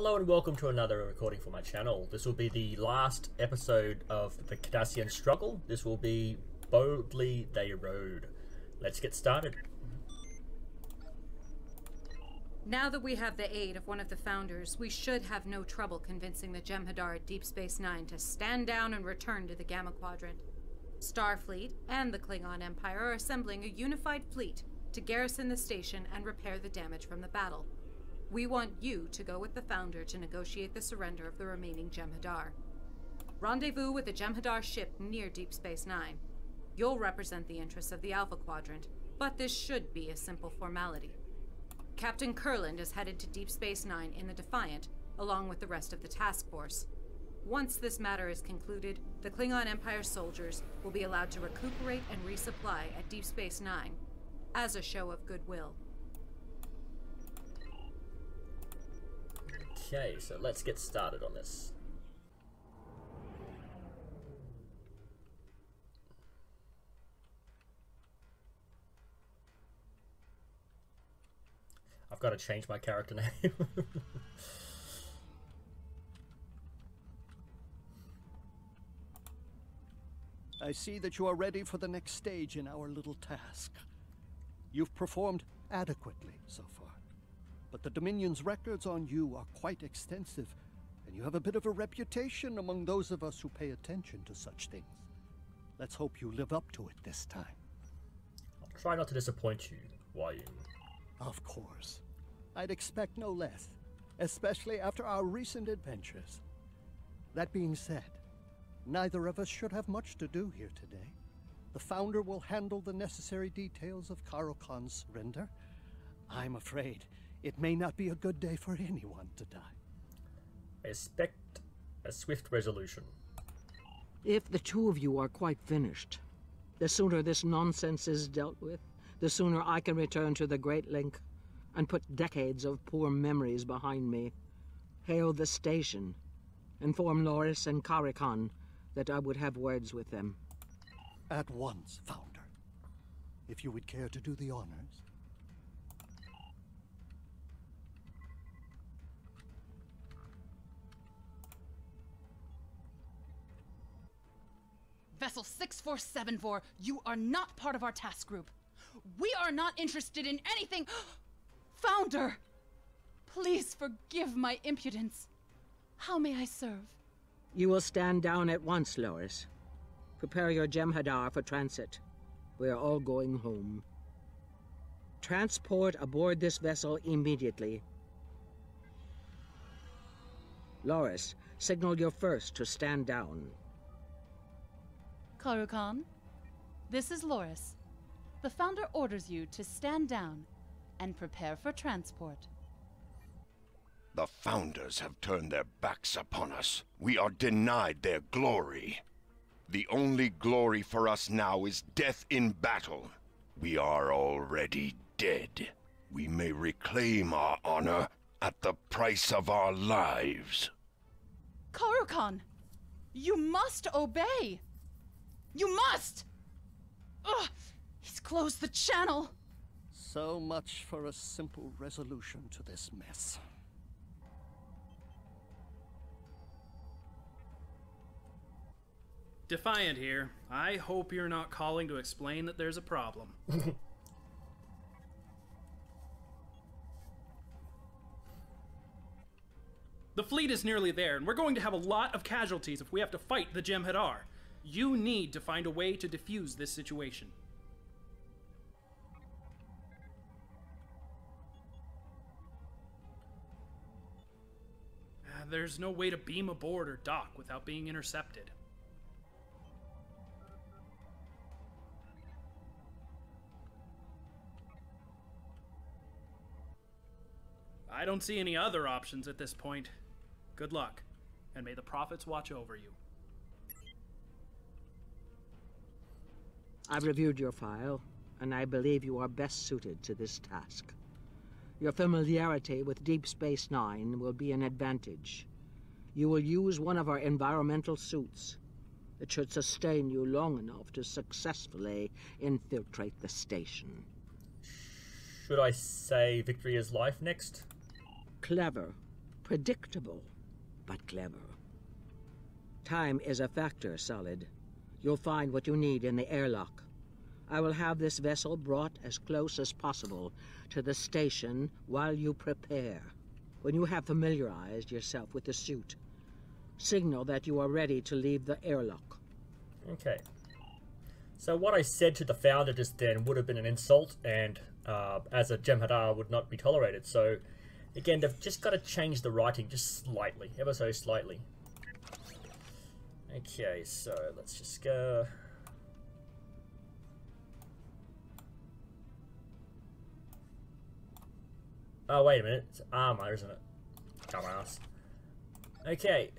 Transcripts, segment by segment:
Hello and welcome to another recording for my channel. This will be the last episode of the Cardassian struggle. This will be Boldly They Rode. Let's get started. Now that we have the aid of one of the founders, we should have no trouble convincing the jem'hadar at Deep Space Nine to stand down and return to the Gamma Quadrant. Starfleet and the Klingon Empire are assembling a unified fleet to garrison the station and repair the damage from the battle. We want you to go with the Founder to negotiate the surrender of the remaining jem'hadar. Rendezvous with the jem'hadar ship near Deep Space Nine. You'll represent the interests of the Alpha Quadrant, but this should be a simple formality. Captain Kurland is headed to Deep Space Nine in the Defiant, along with the rest of the task force. Once this matter is concluded, the Klingon Empire soldiers will be allowed to recuperate and resupply at Deep Space Nine, as a show of goodwill. Okay, so let's get started on this. I've got to change my character name. I see that you are ready for the next stage in our little task. You've performed adequately so far, but the Dominion's records on you are quite extensive, and you have a bit of a reputation among those of us who pay attention to such things. Let's hope you live up to it this time. I'll try not to disappoint you, Wayun. Of course. I'd expect no less, especially after our recent adventures. That being said, neither of us should have much to do here today. The Founder will handle the necessary details of Karo Khan's surrender. I'm afraid it may not be a good day for anyone to die. I expect a swift resolution. If the two of you are quite finished, the sooner this nonsense is dealt with, the sooner I can return to the Great Link and put decades of poor memories behind me. Hail the station. Inform Loris and Karikan that I would have words with them. At once, Founder. If you would care to do the honors. Vessel 6474, you are not part of our task group. We are not interested in anything. Founder! Please forgive my impudence. How may I serve? You will stand down at once, Loris. Prepare your jem'hadar for transit. We are all going home. Transport aboard this vessel immediately. Loris, signal your first to stand down. Khan, this is Loris. The Founder orders you to stand down and prepare for transport. The Founders have turned their backs upon us. We are denied their glory. The only glory for us now is death in battle. We are already dead. We may reclaim our honor at the price of our lives. Khan, you must obey! You must! Ugh! He's closed the channel! So much for a simple resolution to this mess. Defiant here. I hope you're not calling to explain that there's a problem. The fleet is nearly there, and we're going to have a lot of casualties if we have to fight the jem'hadar. You need to find a way to defuse this situation. There's no way to beam aboard or dock without being intercepted. I don't see any other options at this point. Good luck, and may the prophets watch over you. I've reviewed your file, and I believe you are best suited to this task. Your familiarity with Deep Space Nine will be an advantage. You will use one of our environmental suits. It should sustain you long enough to successfully infiltrate the station. Should I say victory is life next? Clever. Predictable, but clever. Time is a factor, Solid. You'll find what you need in the airlock. I will have this vessel brought as close as possible to the station while you prepare. When you have familiarized yourself with the suit, signal that you are ready to leave the airlock. Okay. So what I said to the founder just then would have been an insult, and as a jem'hadar would not be tolerated. So again, they've just got to change the writing just slightly, ever so slightly. Okay, so let's just go. Oh, wait a minute. It's armor, isn't it? Dumbass. Okay.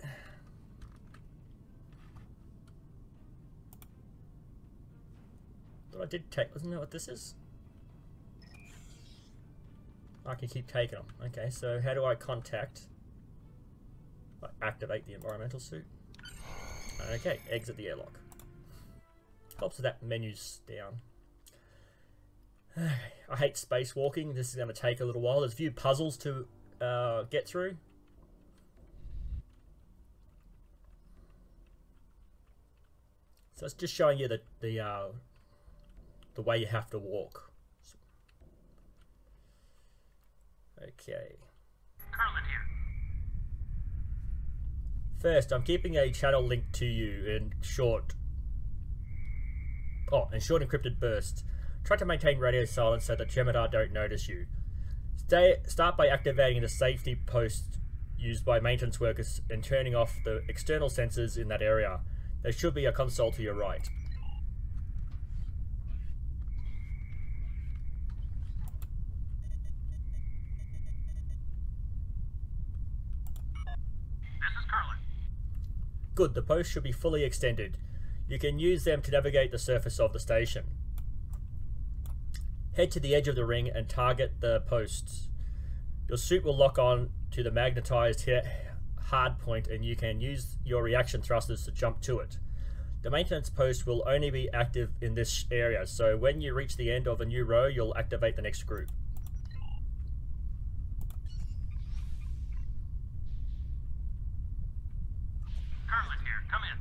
But I did take... Wasn't that what this is? I can keep taking them. Okay, so how do I contact? I activate the environmental suit. Okay, exit the airlock. Helps with that menu's down. I hate spacewalking. This is going to take a little while. There's a few puzzles to get through. So it's just showing you the way you have to walk. Okay. Carlin here. First, I'm keeping a channel link to you in short encrypted bursts. Try to maintain radio silence so that jem'hadar don't notice you. Start by activating the safety post used by maintenance workers and turning off the external sensors in that area. There should be a console to your right. This is Carlin. Good, the posts should be fully extended. You can use them to navigate the surface of the station. Head to the edge of the ring and target the posts. Your suit will lock on to the magnetized hard point and you can use your reaction thrusters to jump to it. The maintenance post will only be active in this area, so when you reach the end of a new row, you'll activate the next group. Carlin here. Come in.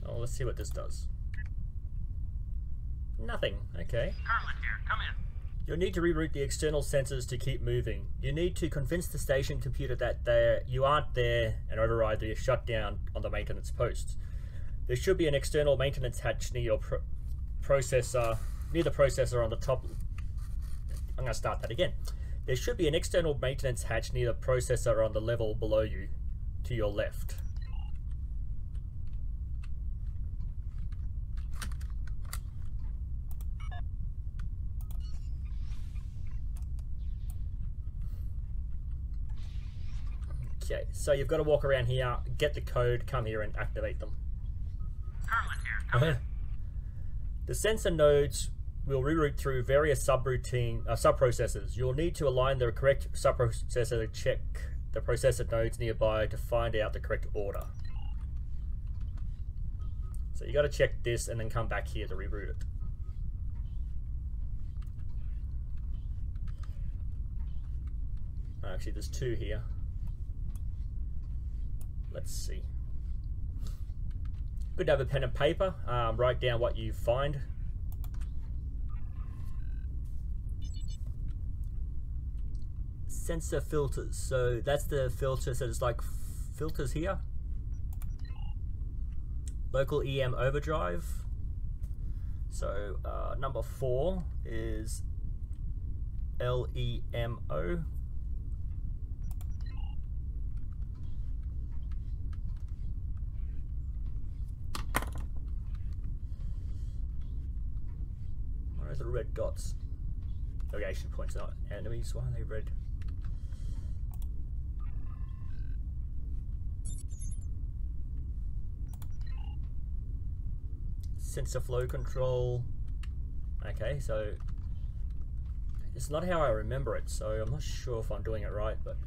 Oh, let's see what this does. Nothing. Okay. Carlin here. Come in. You'll need to reroute the external sensors to keep moving. You need to convince the station computer that you aren't there and override the shutdown on the maintenance posts. There should be an external maintenance hatch near your processor, near the processor on the top. I'm going to start that again. There should be an external maintenance hatch near the processor on the level below you, to your left. Okay, so you've got to walk around here, get the code, come here and activate them. Carlin here. Come in. The sensor nodes will reroute through various subprocessors. You'll need to align the correct subprocessor to check the processor nodes nearby to find out the correct order. So you got to check this and then come back here to reroute it. Actually, there's two here. Let's see. Good to have a pen and paper. Write down what you find. Sensor filters. So that's the filter. So there's like filters here. Local EM overdrive. So number 4 is LEMO. The red dots. Navigation points, not enemies. Why are they red? Sensor flow control. Okay, so it's not how I remember it, so I'm not sure if I'm doing it right, but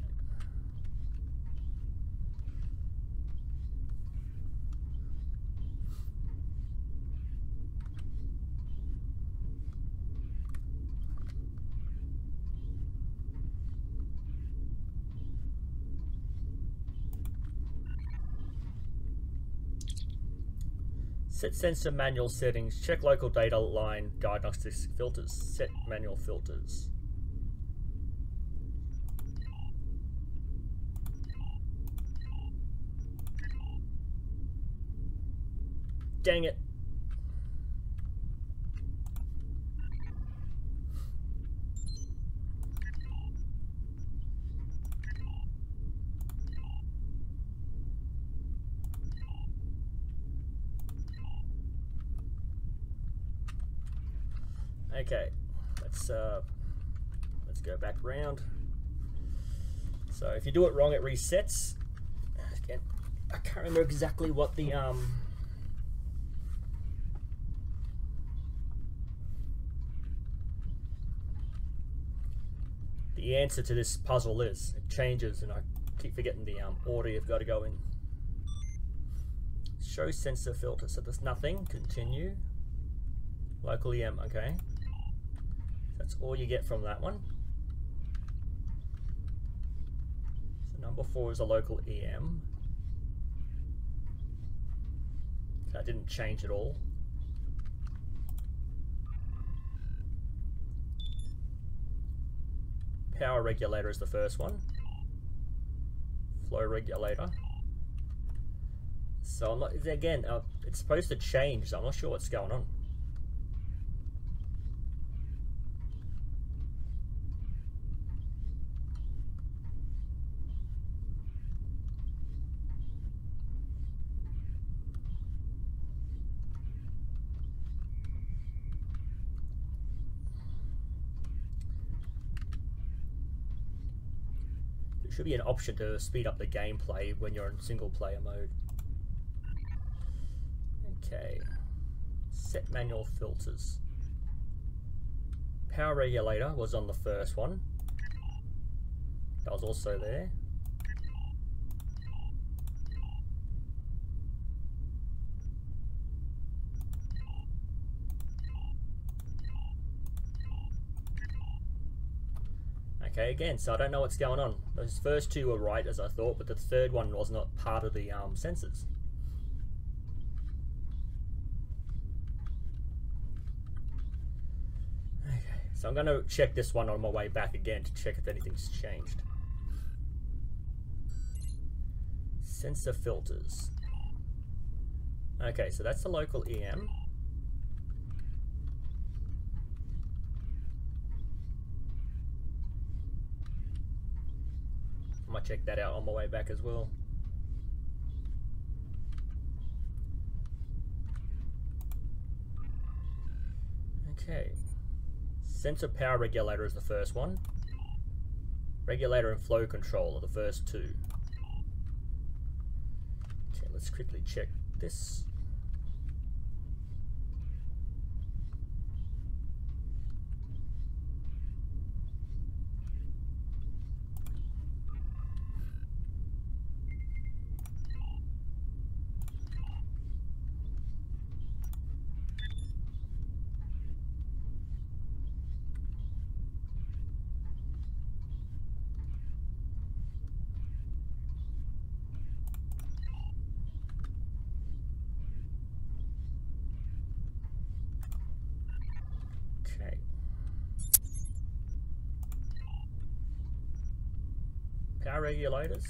Set sensor manual settings. Check local data line diagnostics filters. Set manual filters. Dang it. Okay, let's go back round. So if you do it wrong, it resets. Again, I can't remember exactly what the answer to this puzzle is. It changes, and I keep forgetting the order you've got to go in. Show sensor filter. So there's nothing. Continue. Local EM. Okay. That's all you get from that one. So number 4 is a local EM. That didn't change at all. Power regulator is the first one. Flow regulator. So I'm not, again, it's supposed to change, so I'm not sure what's going on. Should be an option to speed up the gameplay when you're in single player mode. Okay. Set manual filters. Power regulator was on the first one. That was also there. Okay, again, so I don't know what's going on. Those first two were right as I thought, but the third one was not part of the sensors. Okay, so I'm going to check this one on my way back again to check if anything's changed. Sensor filters. Okay, so that's the local EM. I might check that out on my way back as well. Okay. Sensor power regulator is the first one. Regulator and flow control are the first two. Okay, let's quickly check this. Okay. Power regulators,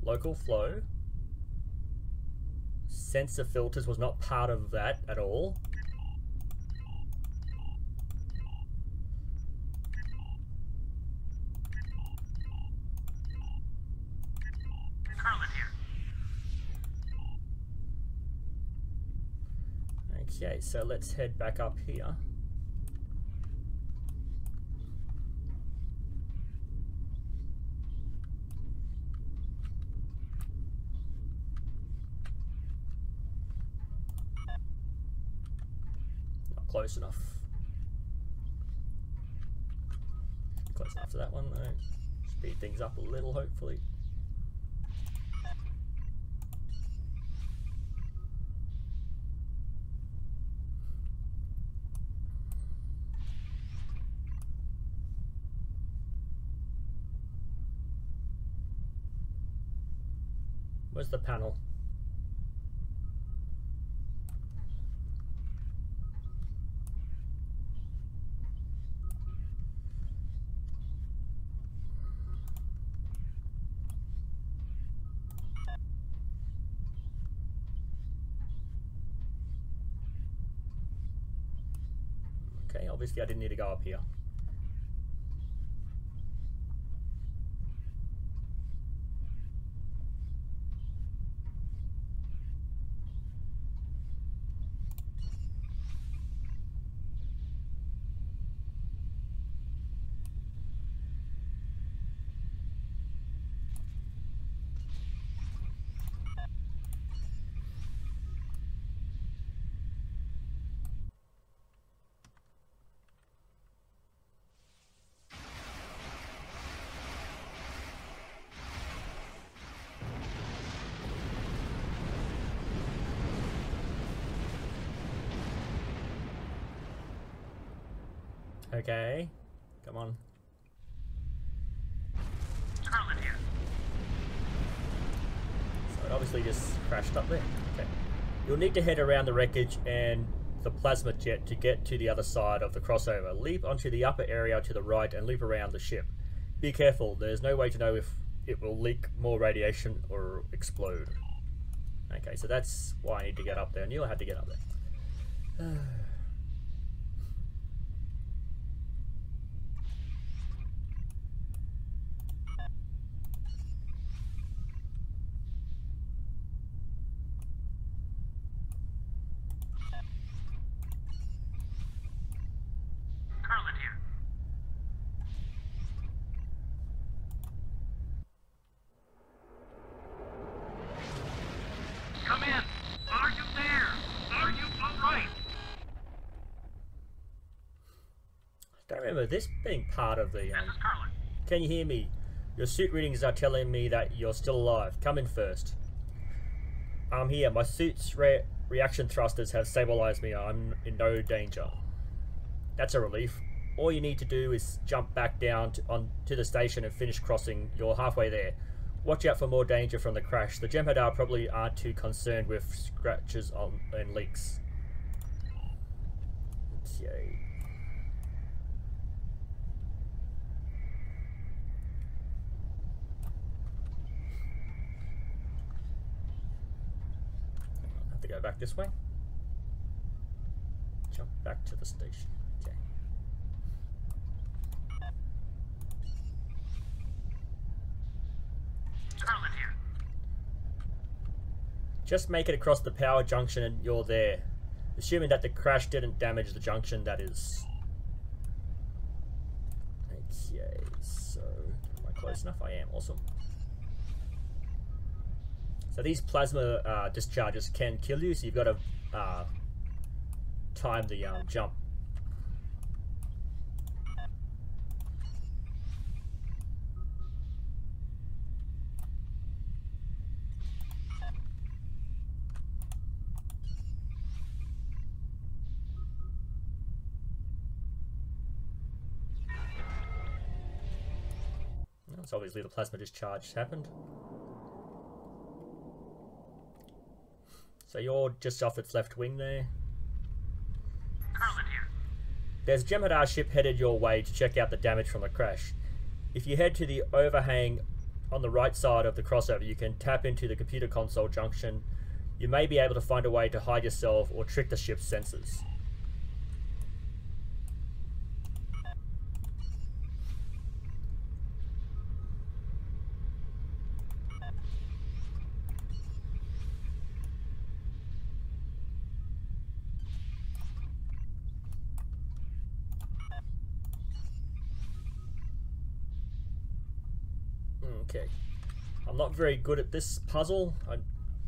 local flow, sensor filters was not part of that at all. Carlin here. Okay, so let's head back up here. Not close enough. Close enough to that one though. Speed things up a little, hopefully. Where's the panel? Okay, obviously I didn't need to go up here. Okay, come on. Scarlet here. So it obviously just crashed up there. Okay. You'll need to head around the wreckage and the plasma jet to get to the other side of the crossover. Leap onto the upper area to the right and loop around the ship. Be careful, there's no way to know if it will leak more radiation or explode. Okay, so that's why I need to get up there. I knew I had to get up there. Scarlet here. Come in. Are you there? Are you all right? Don't remember this being part of the... This is Scarlet. Can you hear me? Your suit readings are telling me that you're still alive. Come in first. I'm here. My suit's reaction thrusters have stabilized me. I'm in no danger. That's a relief. All you need to do is jump back down to the station and finish crossing. You're halfway there. Watch out for more danger from the crash. The jem'hadar probably aren't too concerned with scratches and leaks. Okay. I'll have to go back this way. Jump back to the station. Okay. Scarlet here. Just make it across the power junction and you're there. Assuming that the crash didn't damage the junction, that is. Okay, so am I close enough? I am. Awesome. So these plasma discharges can kill you, so you've got to time the jump. So obviously the plasma discharge happened. So you're just off its left wing there. Scarlet here. There's a jem'hadar ship headed your way to check out the damage from the crash. If you head to the overhang on the right side of the crossover, you can tap into the computer console junction. You may be able to find a way to hide yourself or trick the ship's sensors. Okay, I'm not very good at this puzzle. I'm,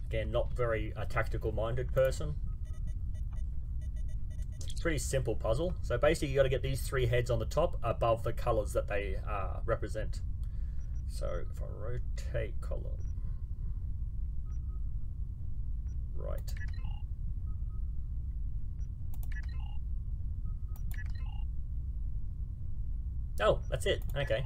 again, not very tactical minded person. Pretty simple puzzle. So basically you got to get these three heads on the top above the colors that they represent. So if I rotate column right. Oh, that's it. Okay.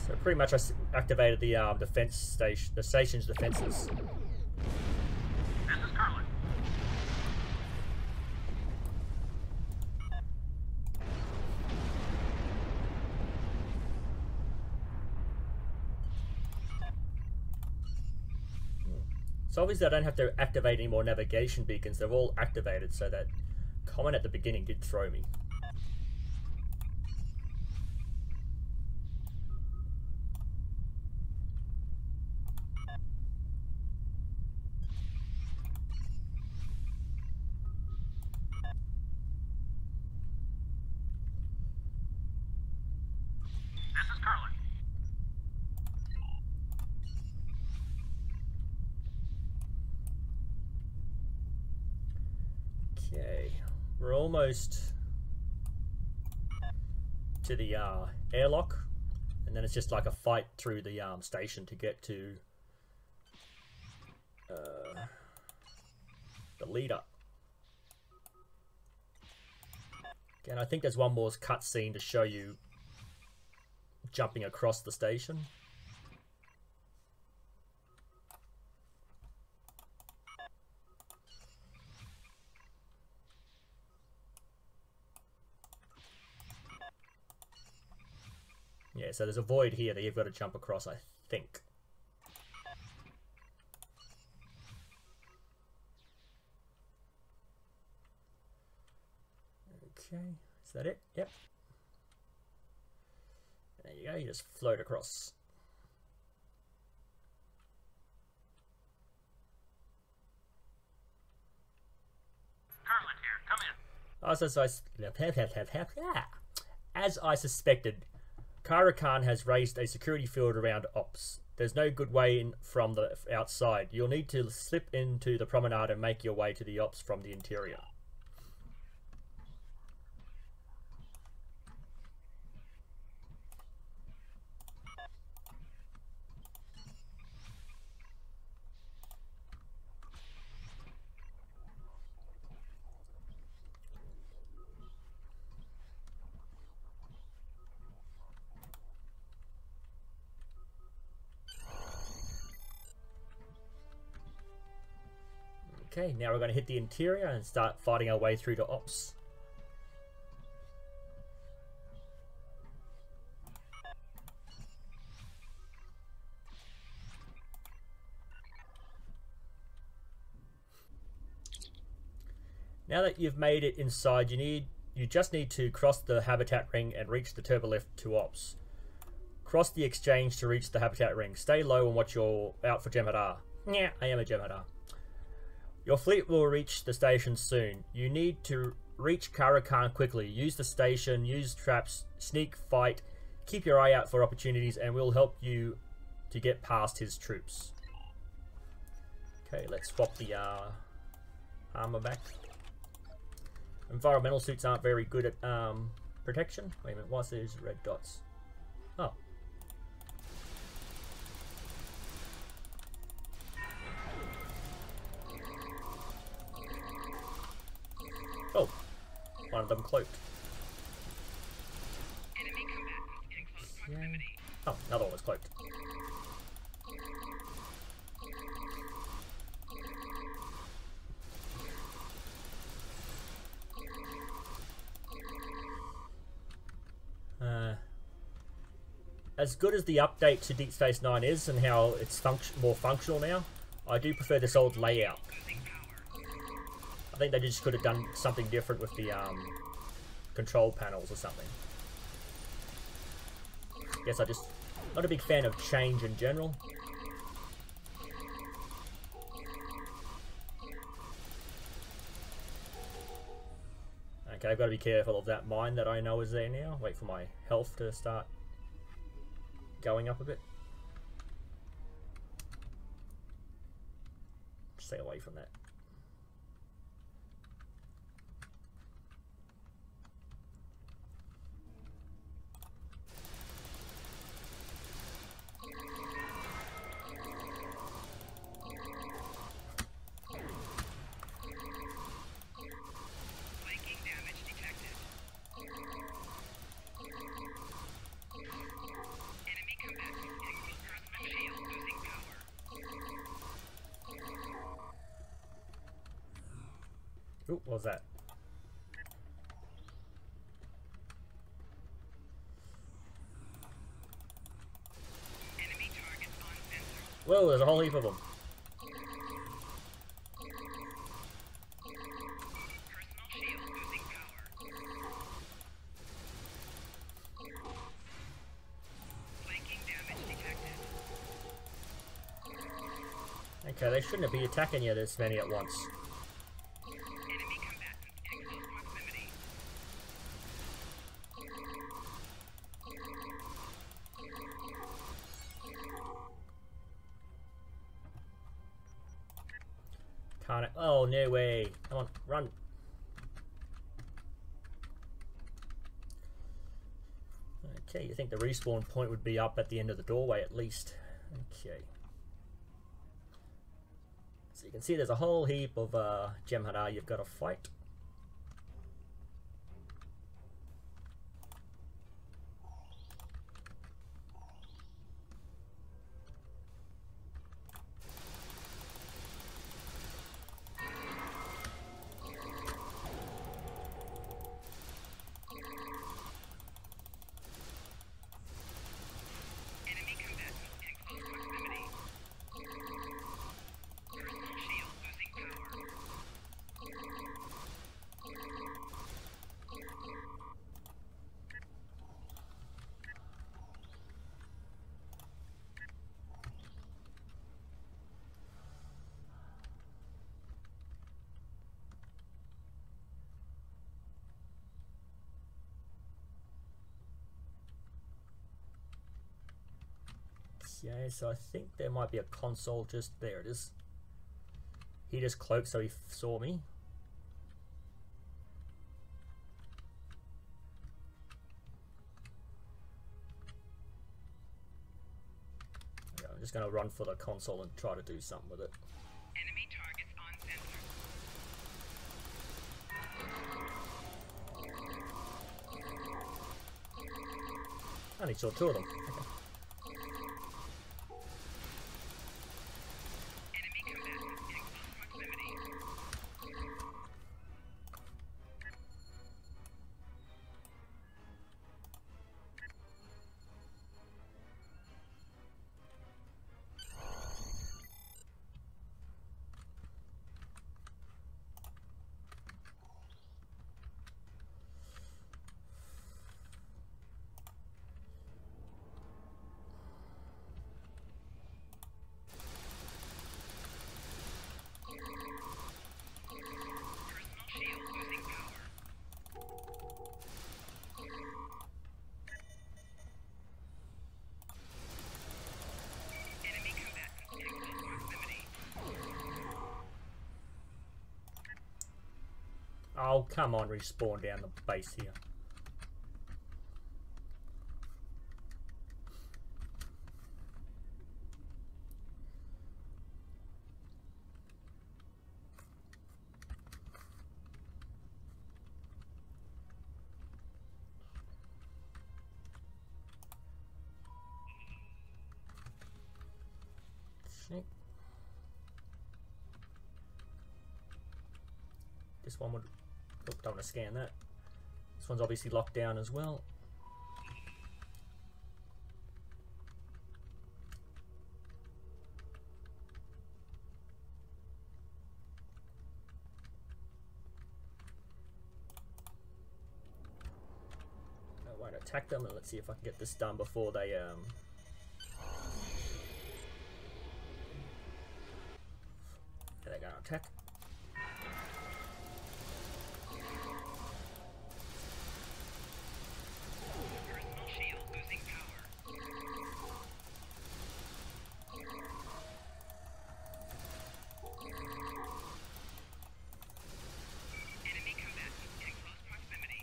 So pretty much I activated the defense station, the station's defenses. This is Scarlet. So obviously I don't have to activate any more navigation beacons. They're all activated, so that comment at the beginning did throw me. This is Curlin. Okay, we're almost to the airlock, and then it's just like a fight through the station to get to the leader. And I think there's one more cutscene to show you jumping across the station. Yeah, so there's a void here that you've got to jump across, I think. Okay, is that it? Yep. There you go, you just float across. Curlin here. Come in. As I suspected, Kara Khan has raised a security field around Ops. There's no good way in from the outside. You'll need to slip into the promenade and make your way to the Ops from the interior. Okay, now we're going to hit the interior and start fighting our way through to Ops. Now that you've made it inside, you just need to cross the habitat ring and reach the turbolift to Ops. Cross the exchange to reach the habitat ring. Stay low and watch your out for jem'hadar. Yeah, I am a jem'hadar. Your fleet will reach the station soon. You need to reach Kara Khan quickly. Use the station, use traps, sneak, fight. Keep your eye out for opportunities and we'll help you to get past his troops. Okay, let's swap the armor back. Environmental suits aren't very good at protection. Wait a minute, what's these red dots? Oh. Oh, one of them cloaked. Enemy combatants in close proximity. Oh, another one was cloaked. As good as the update to Deep Space Nine is and how it's more functional now, I do prefer this old layout. I think they just could have done something different with the control panels or something. Guess I just not a big fan of change in general. Okay, I've got to be careful of that mine that I know is there now. Wait for my health to start going up a bit. Stay away from that. Ooh, what was that? Enemy targets on sensor. Whoa, there's a whole heap of them. Okay, they shouldn't be attacking you this many at once. Enemy combatants in close proximity. Can't. Oh, no way. Come on, run. Okay, you think the respawn point would be up at the end of the doorway at least. Okay. So you can see there's a whole heap of jem'hadar you've got to fight. Enemy combatants in close proximity. Personal shield losing power. Yeah, so I think there might be a console just there. It is. He just cloaked so he saw me. Yeah, I'm just gonna run for the console and try to do something with it. Enemy targets on sensor. I only saw two of them. Okay. Enemy combatants in close proximity. Personal shield losing power. Enemy combatants in close proximity. Oh, come on, respawn down the base here. Shit. This one would. Oh, don't want to scan that. This one's obviously locked down as well. I won't attack them, and let's see if I can get this done before they they're gonna attack. Personal shield losing power. Enemy combatants in close proximity.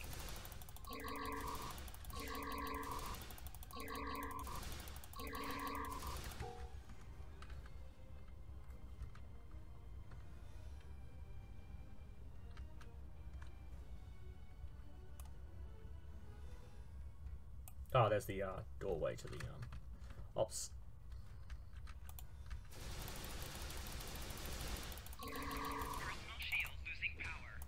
Oh, there's the doorway to the ops. Personal shield losing power.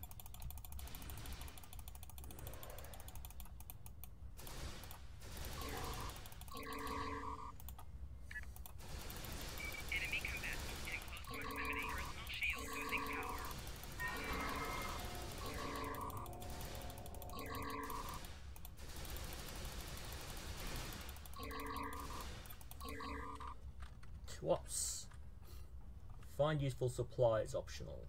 Enemy combatants in close proximity. Personal shield losing power. Two ops. Find useful supplies optional.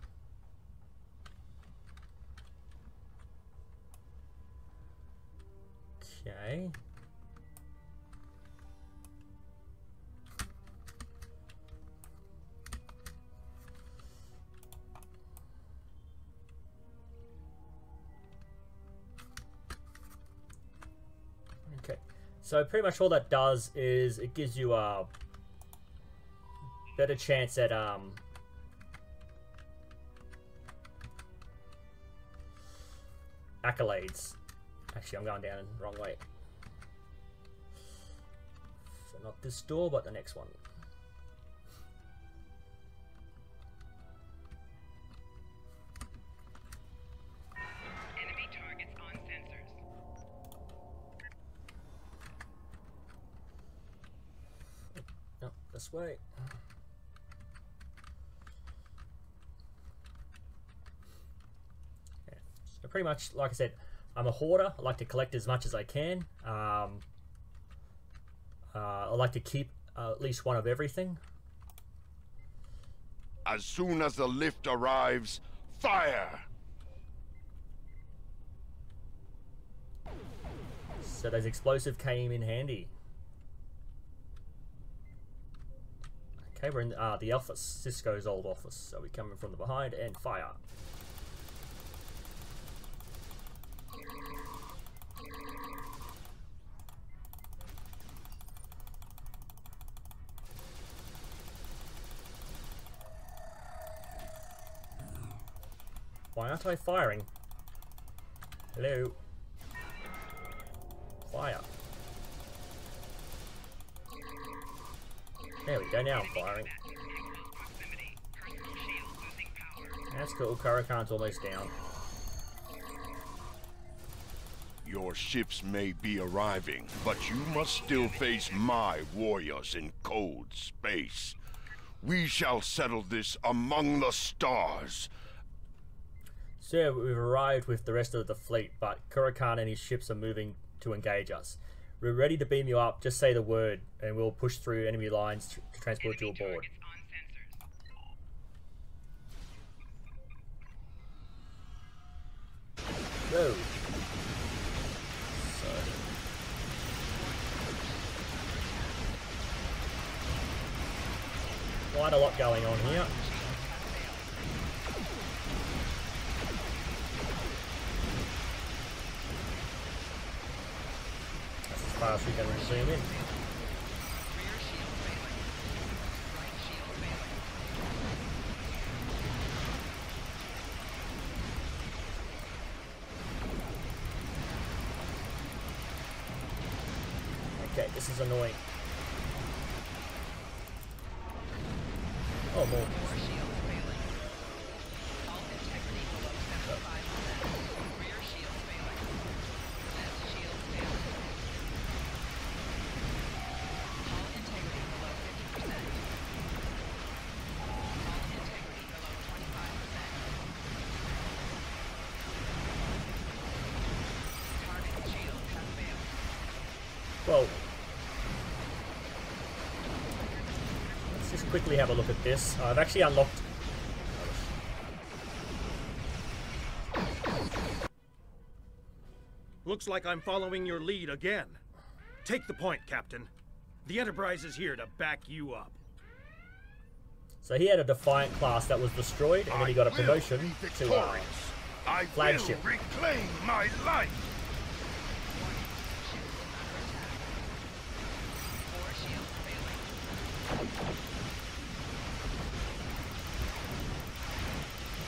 Okay. Okay. So pretty much all that does is it gives you a better chance at accolades. Actually, I'm going down the wrong way. So not this door, but the next one. Enemy targets on sensors. No, this way. Yeah. So pretty much, like I said, I'm a hoarder. I like to collect as much as I can. I like to keep at least one of everything. As soon as the lift arrives, fire! So those explosive came in handy. Okay, we're in the office, Cisco's old office. So we're coming from the behind and fire. Why aren't I firing? Hello? Fire. There we go, now I'm firing. That's cool, Karakan's almost down. Your ships may be arriving, but you must still face my warriors in cold space. We shall settle this among the stars. Sir, we've arrived with the rest of the fleet, but Kurakan and his ships are moving to engage us. We're ready to beam you up. Just say the word, and we'll push through enemy lines to transport you aboard. Whoa. So, quite a lot going on here. As far as we can zoom in. Okay, this is annoying. Oh, more. Well, let's just quickly have a look at this. I've actually unlocked... Looks like I'm following your lead again. Take the point, Captain. The Enterprise is here to back you up. So he had a Defiant class that was destroyed, and then he got a promotion to flagship. I will reclaim my life!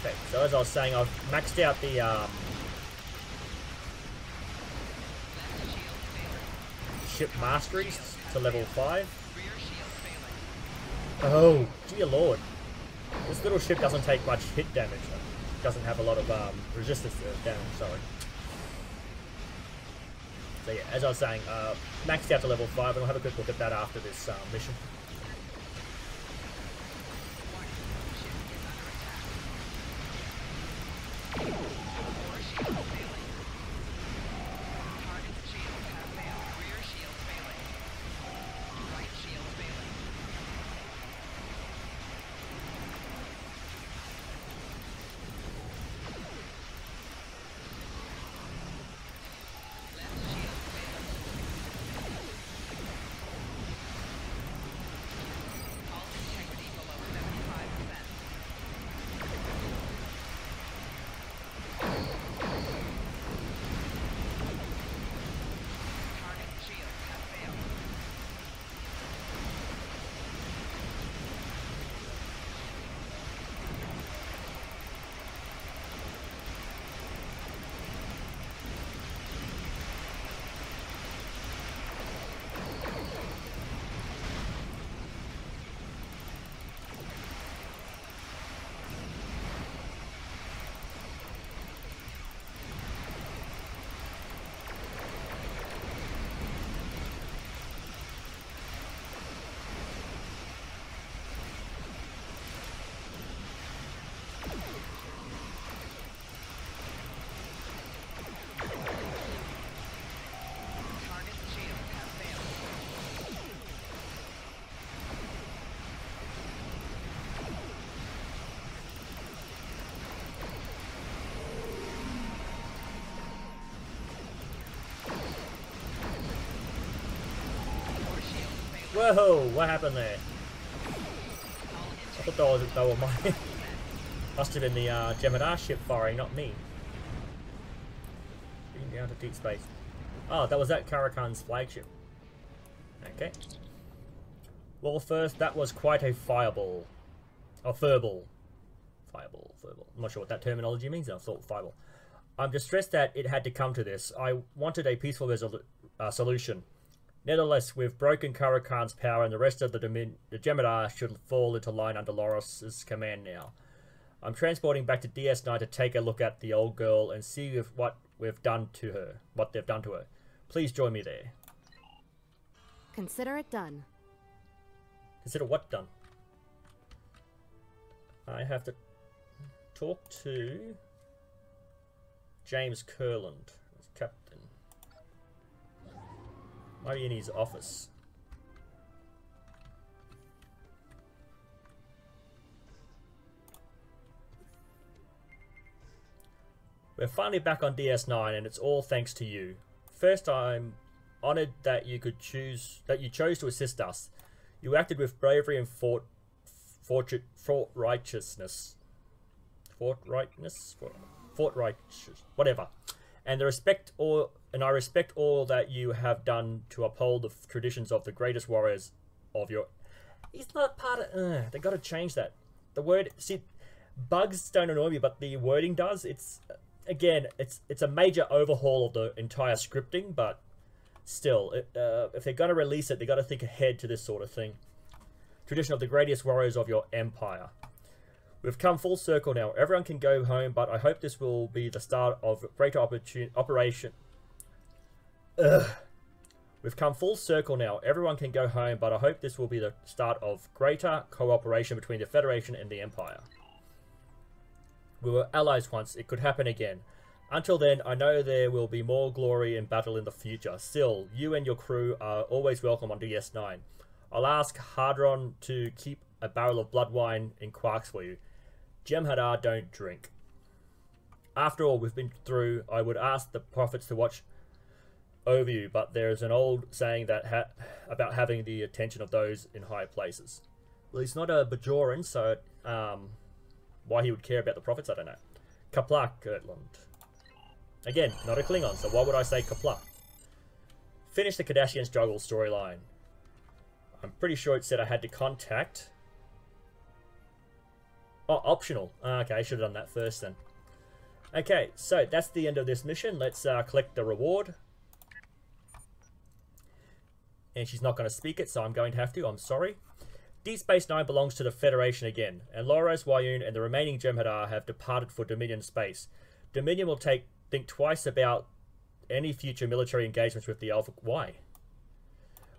Okay, so as I was saying, I've maxed out the ship masteries to level 5. Oh, dear lord. This little ship doesn't take much hit damage. It doesn't have a lot of resistance to damage, sorry. So yeah, as I was saying, maxed out to level 5, and I'll have a quick look at that after this mission. Whoa, what happened there? I thought they were my... Must have been the jem'hadar ship firing, not me. Getting down to deep space. Oh, that was that Karakan's flagship. Okay. Well, first, that was quite a fireball. Or furball. Fireball, furball. I'm not sure what that terminology means. I thought fireball. I'm distressed that it had to come to this. I wanted a peaceful solution. Nevertheless, we've broken Karakan's power, and the rest of the jem'hadar should fall into line under Loras's command now. I'm transporting back to DS9 to take a look at the old girl and see if what they've done to her. Please join me there. Consider it done. Consider what done? I have to talk to James Kurland, captain. Maybe in his office. We're finally back on DS9, and it's all thanks to you. First, I'm honored that you chose to assist us. You acted with bravery and fortrighteousness, whatever. And I respect all that you have done to uphold the traditions of the greatest warriors of your. He's not part of. They got to change that. The word. See, bugs don't annoy me, but the wording does. It's again, it's a major overhaul of the entire scripting, but still, if they're gonna release it, they got to think ahead to this sort of thing. Tradition of the greatest warriors of your empire. We've come full circle now. Everyone can go home, but I hope this will be the start of greater operation. We've come full circle now. Everyone can go home, but I hope this will be the start of greater cooperation between the Federation and the Empire. We were allies once. It could happen again. Until then, I know there will be more glory in battle in the future. Still, you and your crew are always welcome on DS9. I'll ask Hadron to keep a barrel of blood wine in Quarks for you. Jem'hadar don't drink. After all we've been through, I would ask the prophets to watch over you, but there's an old saying that about having the attention of those in high places. Well, he's not a Bajoran, so why he would care about the prophets, I don't know. Kapla Kirtland. Again, not a Klingon, so why would I say Kapla? Finish the Kardashian struggle storyline. I'm pretty sure it said I had to contact... Oh, optional. Okay, I should have done that first then. Okay, so that's the end of this mission. Let's collect the reward. And she's not going to speak it, so I'm going to have to. I'm sorry. Deep Space Nine belongs to the Federation again, and Loras, Wayun, and the remaining Jem'hadar have departed for Dominion space. Dominion will think twice about any future military engagements with the Alpha. Why?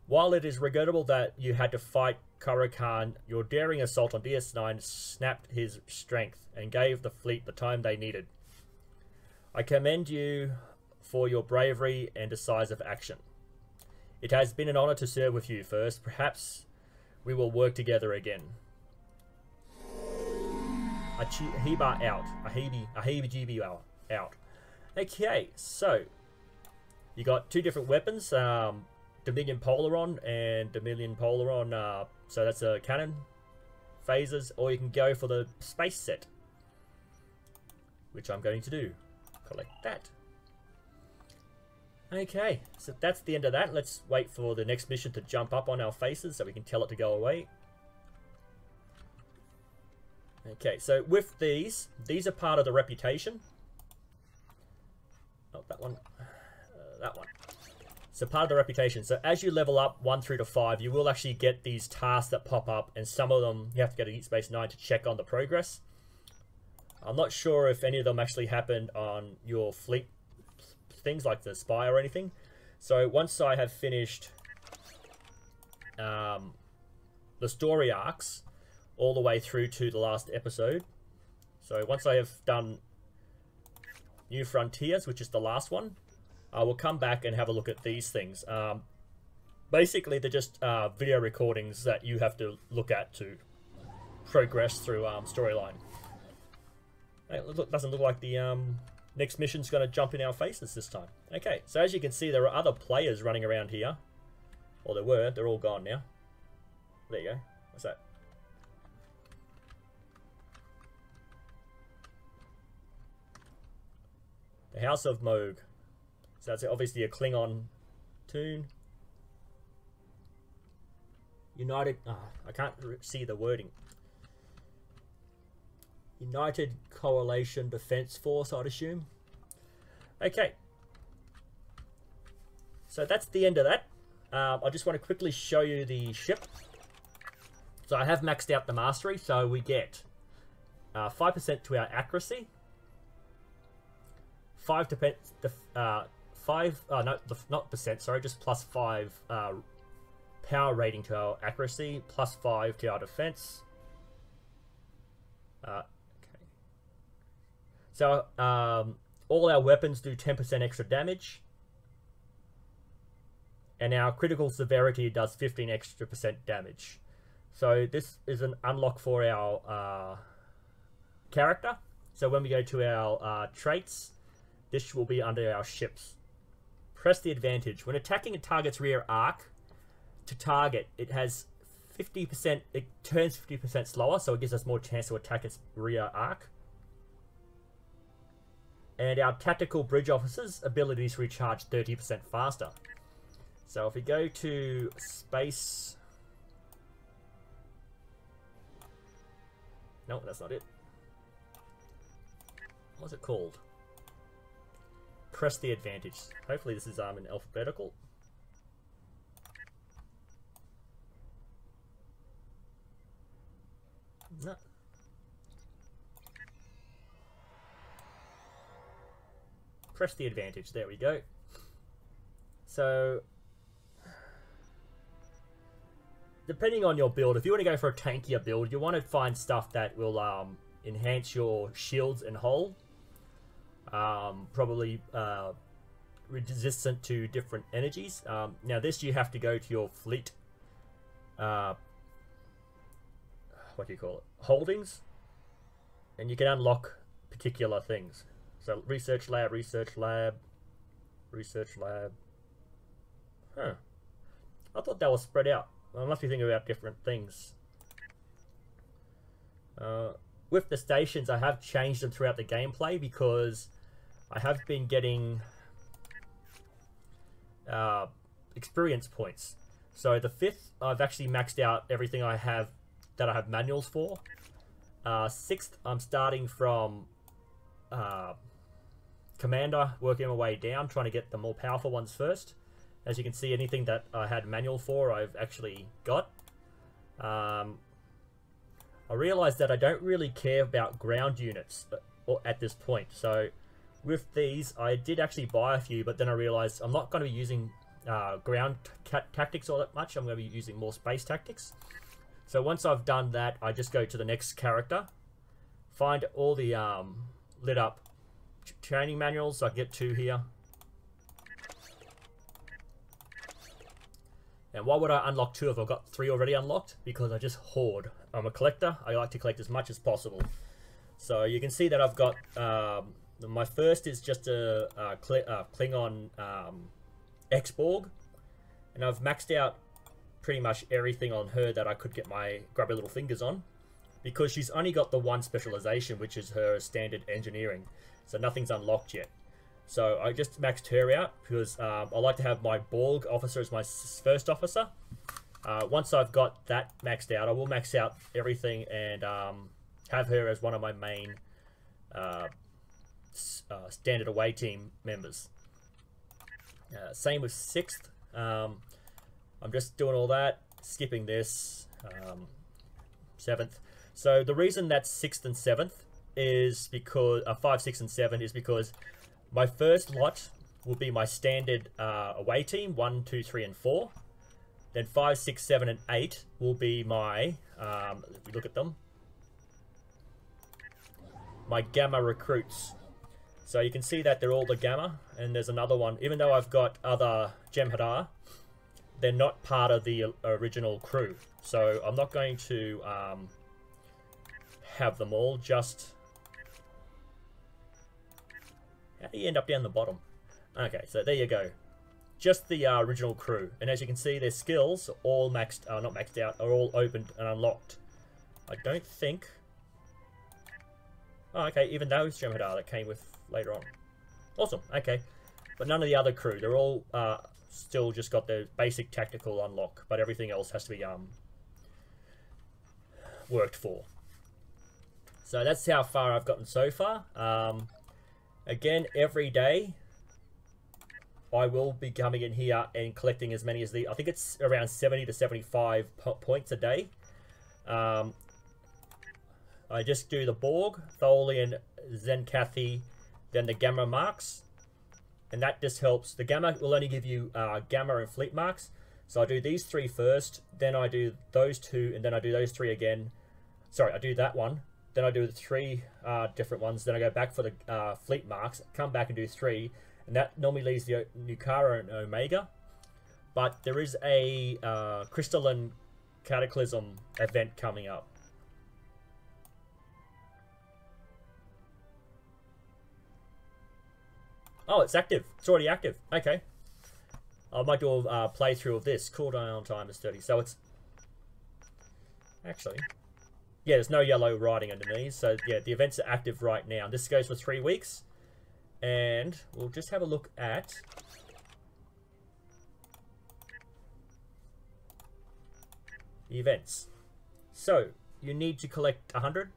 While it is regrettable that you had to fight Karakan, your daring assault on DS9 snapped his strength and gave the fleet the time they needed. I commend you for your bravery and decisive action. It has been an honor to serve with you first. Perhaps we will work together again. Ahiba out. Ahibi out. Okay, so you got two different weapons. Dominion Polaron and Dominion Polaron, so that's a cannon, phasers, or you can go for the space set, which I'm going to do. Collect that. Okay, so that's the end of that. Let's wait for the next mission to jump up on our faces so we can tell it to go away. Okay, so with these are part of the reputation. Oh, that one. That one. So part of the reputation. So as you level up 1 through to 5, you will actually get these tasks that pop up, and some of them you have to go to Deep Space Nine to check on the progress. I'm not sure if any of them actually happened on your fleet things like the spy or anything. So once I have finished the story arcs all the way through to the last episode, so once I have done New Frontiers, which is the last one, I will come back and have a look at these things. Basically, they're just video recordings that you have to look at to progress through storyline. It doesn't look like the next mission's going to jump in our faces this time. Okay, so as you can see, there are other players running around here. Or there were. They're all gone now. There you go. What's that? The House of Moog. So that's obviously a Klingon tune. United... I can't see the wording. United Coalition Defense Force, I'd assume. Okay. So that's the end of that. I just want to quickly show you the ship. So I have maxed out the mastery, so we get 5% to our accuracy. 5%, not percent, sorry, just plus 5 power rating to our accuracy, plus 5 to our defense. Okay. So all our weapons do 10% extra damage. And our critical severity does 15% extra damage. So this is an unlock for our character. So when we go to our traits, this will be under our ships. Press the advantage. When attacking a target's rear arc to target, it has 50%, it turns 50% slower, so it gives us more chance to attack its rear arc. And our tactical bridge officers' abilities recharge 30% faster. So if we go to space... No, that's not it. What's it called? Press the advantage. Hopefully this is in alphabetical. No. Press the advantage. There we go. So... depending on your build, if you want to go for a tankier build, you want to find stuff that will enhance your shields and hull. Probably resistant to different energies. Now this you have to go to your fleet, what do you call it? Holdings. And you can unlock particular things. So research lab, research lab, research lab. Huh. I thought that was spread out. I must be thinking about different things. With the stations, I have changed them throughout the gameplay because I have been getting experience points. So the 5th, I've actually maxed out everything I have that I have manuals for. 6th, I'm starting from Commander, working my way down, trying to get the more powerful ones first. As you can see, anything that I had manual for, I've actually got. I realized that I don't really care about ground units at this point. So with these, I did actually buy a few, but then I realized I'm not going to be using ground tactics all that much. I'm going to be using more space tactics. So once I've done that, I just go to the next character, find all the lit up training manuals. So I can get 2 here. And why would I unlock 2 if I've got 3 already unlocked? Because I just hoard. I'm a collector. I like to collect as much as possible. So you can see that I've got... my first is just a Klingon X-Borg. And I've maxed out pretty much everything on her that I could get my grubby little fingers on. Because she's only got the one specialization, which is her standard engineering. So nothing's unlocked yet. So I just maxed her out because I like to have my Borg officer as my first officer. Once I've got that maxed out, I will max out everything and have her as one of my main standard away team members. Same with 6th. I'm just doing all that, skipping this. 7th. So the reason that's 6th and 7th is because 5, 6, and 7 is because my first lot will be my standard away team, 1, 2, 3, and 4. Then 5, 6, 7, and 8 will be my, if we look at them, my Gamma recruits. So you can see that they're all the Gamma, and there's another one. Even though I've got other jem'hadar, they're not part of the original crew. So I'm not going to have them all, just... How do you end up down the bottom? Okay, so there you go. just the original crew. And as you can see, their skills are all not maxed out, are all opened and unlocked. I don't think... Oh, okay, even those jem'hadar that came with later on. Awesome, okay. But none of the other crew. They're all still just got their basic tactical unlock, but everything else has to be worked for. So that's how far I've gotten so far. Again, every day I will be coming in here and collecting as many as I think it's around 70 to 75 points a day. I just do the Borg, Tholian, Zenkathy, then the Gamma marks. And that just helps. The Gamma will only give you Gamma and Fleet marks. So I do these 3 first, then I do those 2, and then I do those 3 again. Sorry, I do that one. Then I do the 3 different ones. Then I go back for the Fleet marks, come back and do 3. And that normally leaves the Nukara and Omega. But there is a Crystalline Cataclysm event coming up. Oh, it's active. It's already active. Okay. I might do a playthrough of this. Cooldown time is 30. So it's... Actually... Yeah, there's no yellow writing underneath. So, yeah, the events are active right now. This goes for 3 weeks. And we'll just have a look at... the events. So, you need to collect 100.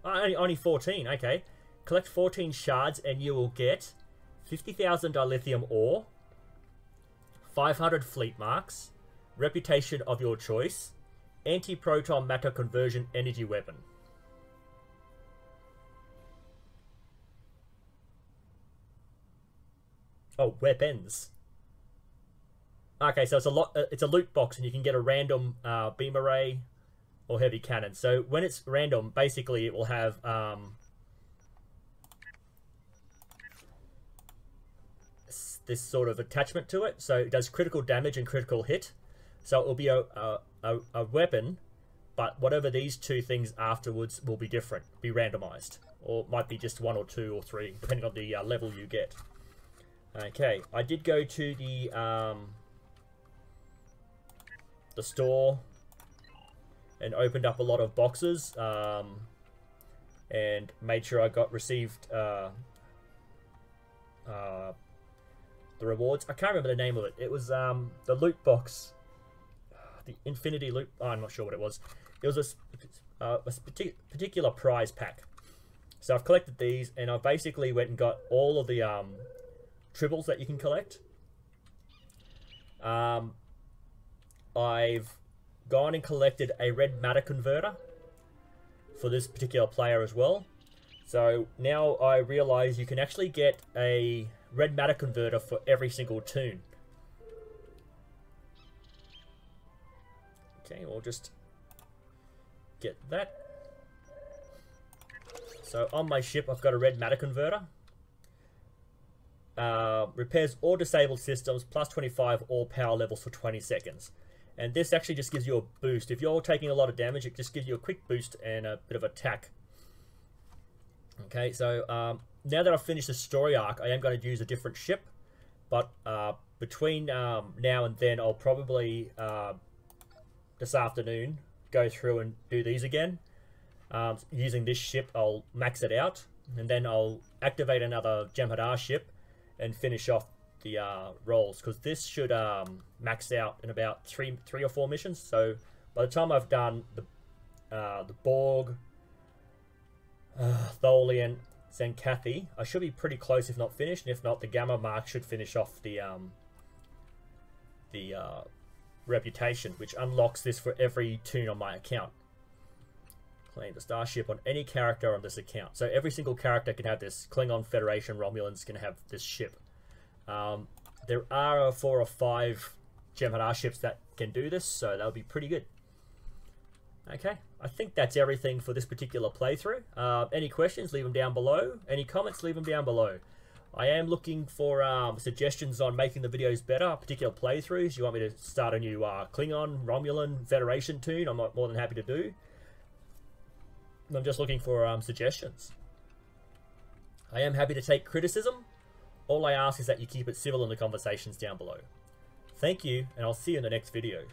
Only 14, okay. Collect 14 shards and you will get 50,000 dilithium ore, 500 fleet marks, reputation of your choice, anti-proton matter conversion energy weapon. Oh, weapons. Okay, so it's a loot box and you can get a random beam array or heavy cannon. So when it's random, basically it will have this sort of attachment to it, so it does critical damage and critical hit. So it will be a weapon, but whatever these 2 things afterwards will be different, be randomized, or it might be just 1 or 2 or 3, depending on the level you get. Okay, I did go to the store and opened up a lot of boxes and made sure I received the rewards. I can't remember the name of it. It was the loot box, the Infinity loot. Oh, I'm not sure what it was. It was a particular prize pack. So I've collected these, and I basically went and got all of the tribbles that you can collect. I've gone and collected a red matter converter for this particular player as well. So now I realize you can actually get a red matter converter for every single toon. Okay, we'll just get that. So on my ship, I've got a red matter converter. Repairs all disabled systems, plus 25 all power levels for 20 seconds. And this actually just gives you a boost. If you're taking a lot of damage, it just gives you a quick boost and a bit of attack. Okay, so now that I've finished the story arc, I am going to use a different ship. But between now and then, I'll probably, this afternoon, go through and do these again. Using this ship, I'll max it out. And then I'll activate another jem'hadar ship and finish off the roles, because this should max out in about three or 4 missions. So by the time I've done the Borg, Tholian, Zenkathy, I should be pretty close, if not finished. And if not, the Gamma mark should finish off the reputation, which unlocks this for every toon on my account. Claim the starship on any character on this account. So every single character can have this. Klingon, Federation, Romulans can have this ship. There are 4 or 5 jem'hadar ships that can do this, so that'll be pretty good. Okay, I think that's everything for this particular playthrough. Any questions, leave them down below. Any comments, leave them down below. I am looking for suggestions on making the videos better, particular playthroughs. You want me to start a new Klingon, Romulan, Federation toon, I'm more than happy to do. I'm just looking for suggestions. I am happy to take criticism All I ask is that you keep it civil in the conversations down below. Thank you, and I'll see you in the next video.